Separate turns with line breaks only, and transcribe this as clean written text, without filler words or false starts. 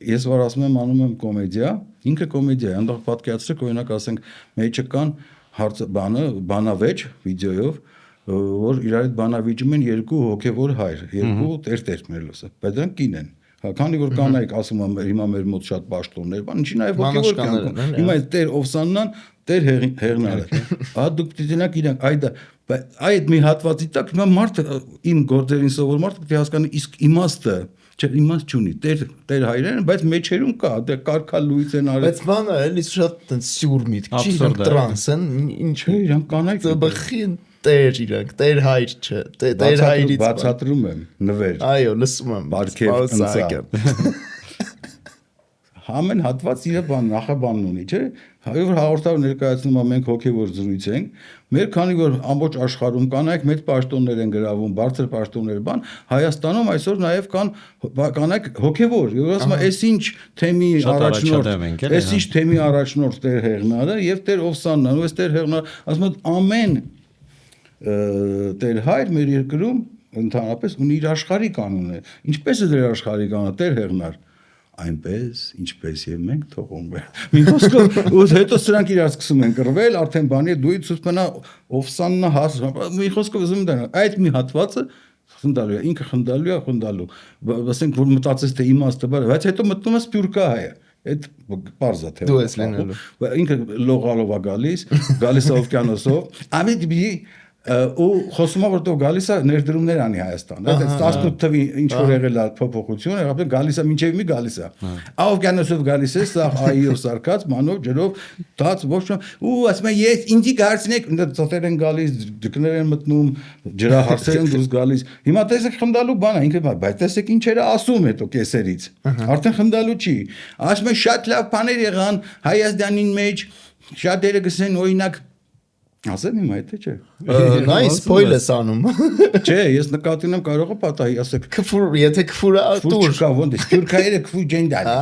Ես որ ասում եմ անում եմ կոմեդիա, ինքը կոմեդիա է, այնտեղ պատկերացրեք, օրինակ ասենք, մեջը կան բանավեճ վիդեոյով, որ իրար հետ բանավիճում են երկու հոգևոր հայր, երկու տեր մերլոսը, բայց դրանք կին են։ Քանի որ կանայք ասում եմ հիմա մեր մոտ շատ պաշտոններ բան, ինչի նաև հոգևոր կյանքում։ Հիմա Տեր Օվսաննան, Տեր Հեղնարը։ Ահա դուք պիտի դենաք իրանք, այդ մի հատվածի տակ հիմա մարդը իմ գործերին սովոր մարդը պիտի հասկանա իսկ իմաստը իմաստ չունի, Տեր հայրեն, բայց մեջերում կա, դե կարգալույծ են արել։
Բայց բանը էլի շատ տենց սյուր միտք չի, իրանք տրանս են, ինչ է,
իրանք կանայք
բխին Տեր իրանք, Տեր հայր չէ, Տեր հայրից
բացատրում եմ, նվեր։
Այո, լսում եմ,
Բարքև ընծա։ Ամեն հատված իր բան, նախաբանն ունի, չէ՞։ Հայր հաղորդավ ներկայացնում եմ մենք հոգևոր զրույց ենք։ Մեր քանի որ ամբողջ աշխարհում կանայք մեծ պաշտոններ են գրավում, բարձր պաշտոններ բան, Հայաստանում այսօր նաև կան կանայք հոգևոր։ Եվ ասում եմ, այս ինչ թեմի առաջնորդ, այս ինչ թեմի առաջնորդ Տեր Հեղնարը եւ Տեր Օվսաննան, ու այս Տեր Հեղնարը, ասում եմ, ամեն Տեր հայր մեր երկրում ընդհանրապես ունի իր աշխարհի կանոնը։ Ինչպես է դեր աշխարհի կանոնը Տեր Հեղնար այնպես ինչպես եւ մենք թողում ենք մի խոսքով ու հետո սրանք իրար սկսում են կռվել արդեն բանի դու ցույց մնա Օվսաննա հաս մի խոսքով ուզում դառնա այդ մի հատվածը խնդալու է ինքը խնդալու ասենք որ մտածես թե իմաստը բայց հետո մտնում է սպյուրկա հայը այդ բարձա թե
դու ես լինելու
ինքը լողալով է գալիս օվկիանոսով ամենի ու խոսում որ դու գալիս է ներդրումներ անի Հայաստան, դա 18 թվի ինչ որ եղել է փոփոխություն, ապա գալիս է մինչև մի գալիս է։ Օվկիանոսով գալիս է, սա այով սարկած, մանով, ջրով, դած ոչ ու ասում եմ ես ինձի հարցնեք, ծոտեր են գալիս, դկներ են մտնում, ջրահարցեր են դուրս գալիս։ Հիմա տեսեք խնդալու բան է, ինքը բայց տեսեք ինչեր է ասում հետո կեսերից։ Արդեն խնդալու չի։ Ասում եմ շատ լավ բաներ եղան Հայաստանին մեջ, շատերը գսեն օրինակ ասեմ հիմա թե չէ։
Նայ սպոյլ ես անում։
Չէ, ես նկատի ունեմ կարող է պատահի, ասեք
քֆուր, եթե քֆուրը
դուր։ Քֆուր չկա, ոնց է, սպյուրքայերը քֆուր ջեն դալի։